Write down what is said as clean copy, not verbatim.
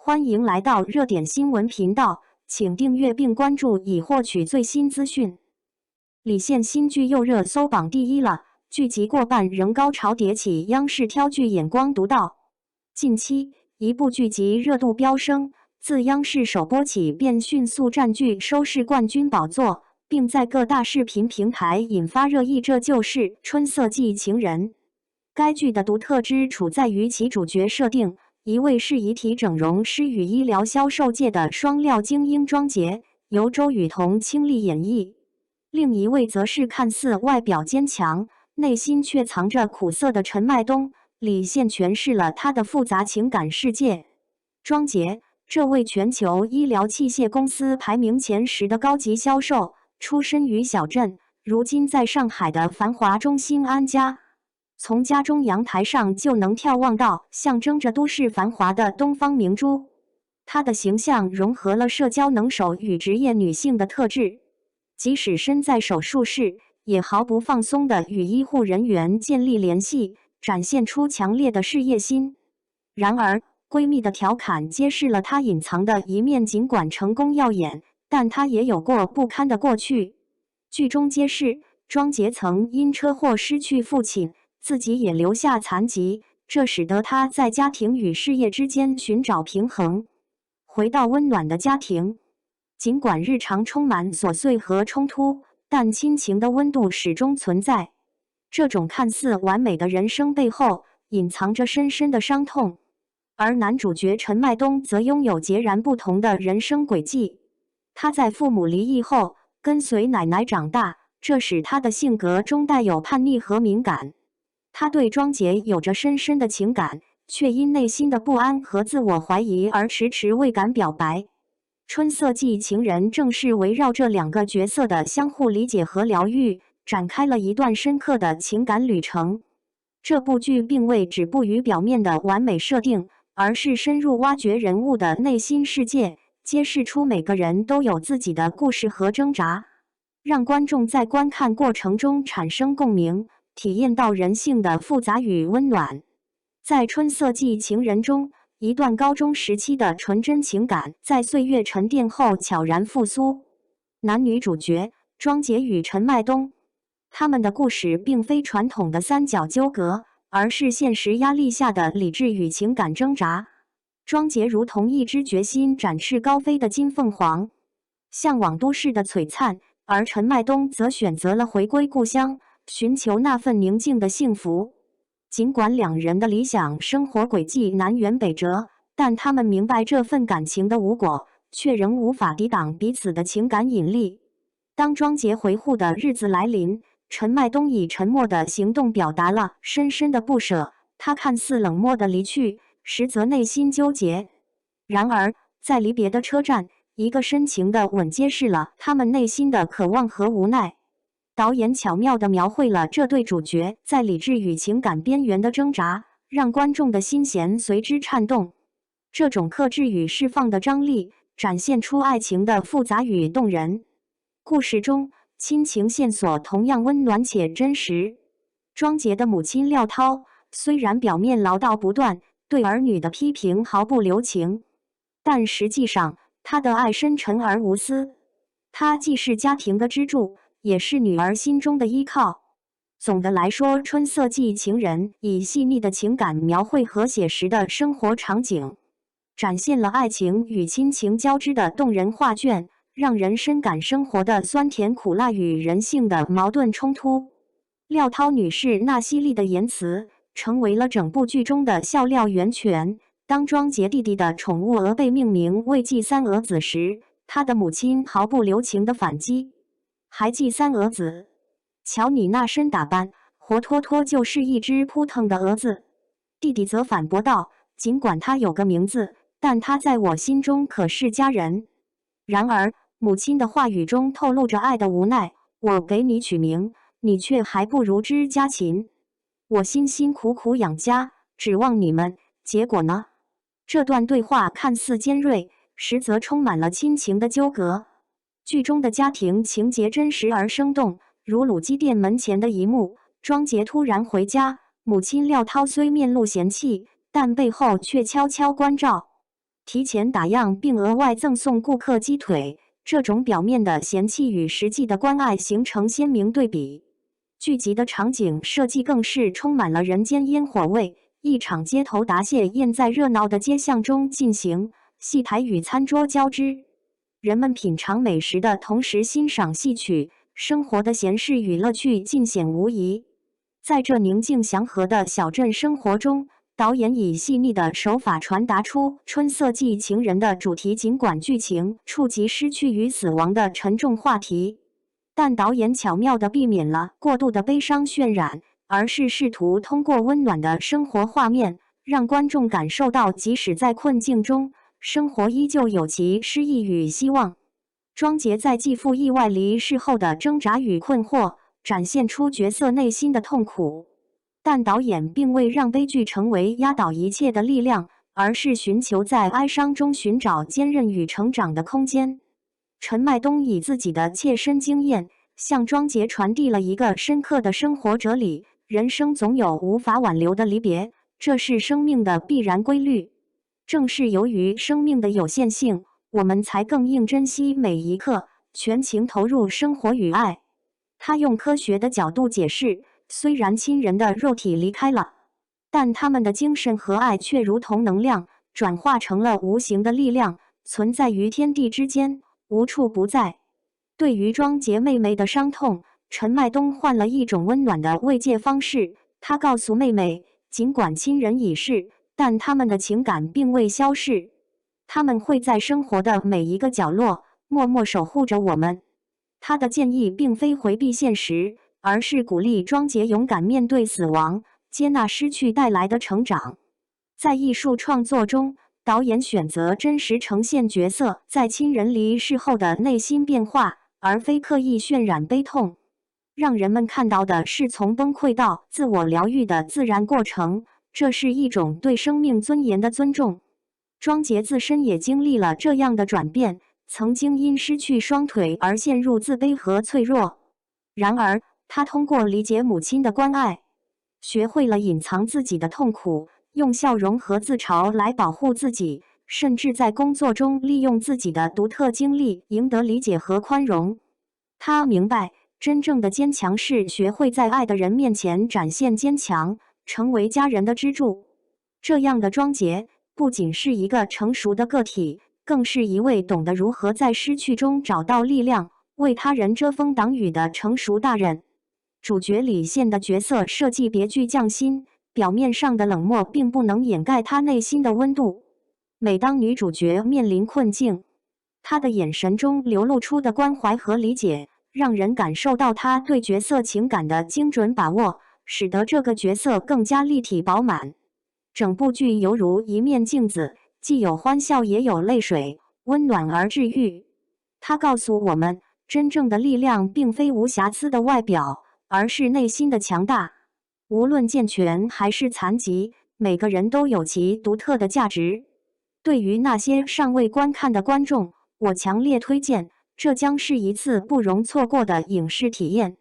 欢迎来到热点新闻频道，请订阅并关注以获取最新资讯。李现新剧又热搜榜第一了，剧集过半仍高潮迭起，央视挑剧眼光独到。近期，一部剧集热度飙升，自央视首播起便迅速占据收视冠军宝座，并在各大视频平台引发热议。这就是《春色计情人》。该剧的独特之处在于其主角设定。一位是遗体整容师与医疗销售界的双料精英庄杰，由周雨彤倾力演绎；另一位则是看似外表坚强，内心却藏着苦涩的陈麦冬。李现诠释了他的复杂情感世界。庄杰，这位全球医疗器械公司排名前10的高级销售，出身于小镇，如今在上海的繁华中心安家。从家中阳台上就能眺望到象征着都市繁华的东方明珠。她的形象融合了社交能手与职业女性的特质，即使身在手术室，也毫不放松地与医护人员建立联系，展现出强烈的事业心。然而，闺蜜的调侃揭示了她隐藏的一面，尽管成功耀眼，但她也有过不堪的过去。剧中揭示，庄杰曾因车祸失去父亲，自己也留下残疾，这使得他在家庭与事业之间寻找平衡。回到温暖的家庭，尽管日常充满琐碎和冲突，但亲情的温度始终存在。这种看似完美的人生背后，隐藏着深深的伤痛。而男主角陈麦冬则拥有截然不同的人生轨迹。他在父母离异后，跟随奶奶长大，这使他的性格中带有叛逆和敏感。他对庄杰有着深深的情感，却因内心的不安和自我怀疑而迟迟未敢表白。《春色计情人》正是围绕这两个角色的相互理解和疗愈，展开了一段深刻的情感旅程。这部剧并未止步于表面的完美设定，而是深入挖掘人物的内心世界，揭示出每个人都有自己的故事和挣扎，让观众在观看过程中产生共鸣，体验到人性的复杂与温暖。在《春色计情人》中，一段高中时期的纯真情感在岁月沉淀后悄然复苏。男女主角庄杰与陈麦冬，他们的故事并非传统的三角纠葛，而是现实压力下的理智与情感挣扎。庄杰如同一只决心展翅高飞的金凤凰，向往都市的璀璨，而陈麦冬则选择了回归故乡，寻求那份宁静的幸福。尽管两人的理想生活轨迹南辕北辙，但他们明白这份感情的无果，却仍无法抵挡彼此的情感引力。当庄杰回沪的日子来临，陈麦冬以沉默的行动表达了深深的不舍。他看似冷漠的离去，实则内心纠结。然而，在离别的车站，一个深情的吻揭示了他们内心的渴望和无奈。导演巧妙地描绘了这对主角在理智与情感边缘的挣扎，让观众的心弦随之颤动。这种克制与释放的张力，展现出爱情的复杂与动人。故事中，亲情线索同样温暖且真实。庄杰的母亲廖涛，虽然表面唠叨不断，对儿女的批评毫不留情，但实际上，她的爱深沉而无私。她既是家庭的支柱，也是女儿心中的依靠。总的来说，《春色计情人》以细腻的情感描绘和写实的生活场景，展现了爱情与亲情交织的动人画卷，让人深感生活的酸甜苦辣与人性的矛盾冲突。廖涛女士那犀利的言辞，成为了整部剧中的笑料源泉。当庄杰弟弟的宠物鹅被命名为季三鹅子时，他的母亲毫不留情的反击：“还季三鹅子？瞧你那身打扮，活脱脱就是一只扑腾的蛾子。”弟弟则反驳道：“尽管他有个名字，但他在我心中可是家人。”然而，母亲的话语中透露着爱的无奈：“我给你取名，你却还不如之家禽。我辛辛苦苦养家，指望你们，结果呢？”这段对话看似尖锐，实则充满了亲情的纠葛。剧中的家庭情节真实而生动，如鲁基店门前的一幕：庄杰突然回家，母亲廖涛虽面露嫌弃，但背后却悄悄关照。提前打烊并额外赠送顾客鸡腿，这种表面的嫌弃与实际的关爱形成鲜明对比。剧集的场景设计更是充满了人间烟火味，一场街头答谢宴在热闹的街巷中进行，戏台与餐桌交织，人们品尝美食的同时欣赏戏曲，生活的闲适与乐趣尽显无疑。在这宁静祥和的小镇生活中，导演以细腻的手法传达出春色寄情人的主题。尽管剧情触及失去与死亡的沉重话题，但导演巧妙地避免了过度的悲伤渲染，而是试图通过温暖的生活画面，让观众感受到即使在困境中，生活依旧有其诗意与希望。庄杰在继父意外离世后的挣扎与困惑，展现出角色内心的痛苦。但导演并未让悲剧成为压倒一切的力量，而是寻求在哀伤中寻找坚韧与成长的空间。陈麦冬以自己的切身经验，向庄杰传递了一个深刻的生活哲理：人生总有无法挽留的离别，这是生命的必然规律。正是由于生命的有限性，我们才更应珍惜每一刻，全情投入生活与爱。他用科学的角度解释，虽然亲人的肉体离开了，但他们的精神和爱却如同能量，转化成了无形的力量，存在于天地之间，无处不在。对于庄杰妹妹的伤痛，陈麦冬换了一种温暖的慰藉方式。他告诉妹妹，尽管亲人已逝，但他们的情感并未消逝，他们会在生活的每一个角落默默守护着我们。他的建议并非回避现实，而是鼓励庄杰勇敢面对死亡，接纳失去带来的成长。在艺术创作中，导演选择真实呈现角色在亲人离世后的内心变化，而非刻意渲染悲痛，让人们看到的是从崩溃到自我疗愈的自然过程。这是一种对生命尊严的尊重。庄杰自身也经历了这样的转变，曾经因失去双腿而陷入自卑和脆弱。然而，他通过理解母亲的关爱，学会了隐藏自己的痛苦，用笑容和自嘲来保护自己，甚至在工作中利用自己的独特经历赢得理解和宽容。他明白，真正的坚强是学会在爱的人面前展现坚强，成为家人的支柱。这样的庄杰不仅是一个成熟的个体，更是一位懂得如何在失去中找到力量，为他人遮风挡雨的成熟大人。主角李现的角色设计别具匠心，表面上的冷漠并不能掩盖他内心的温度。每当女主角面临困境，他的眼神中流露出的关怀和理解，让人感受到他对角色情感的精准把握，使得这个角色更加立体饱满。整部剧犹如一面镜子，既有欢笑也有泪水，温暖而治愈。它告诉我们，真正的力量并非无瑕疵的外表，而是内心的强大。无论健全还是残疾，每个人都有其独特的价值。对于那些尚未观看的观众，我强烈推荐，这将是一次不容错过的影视体验。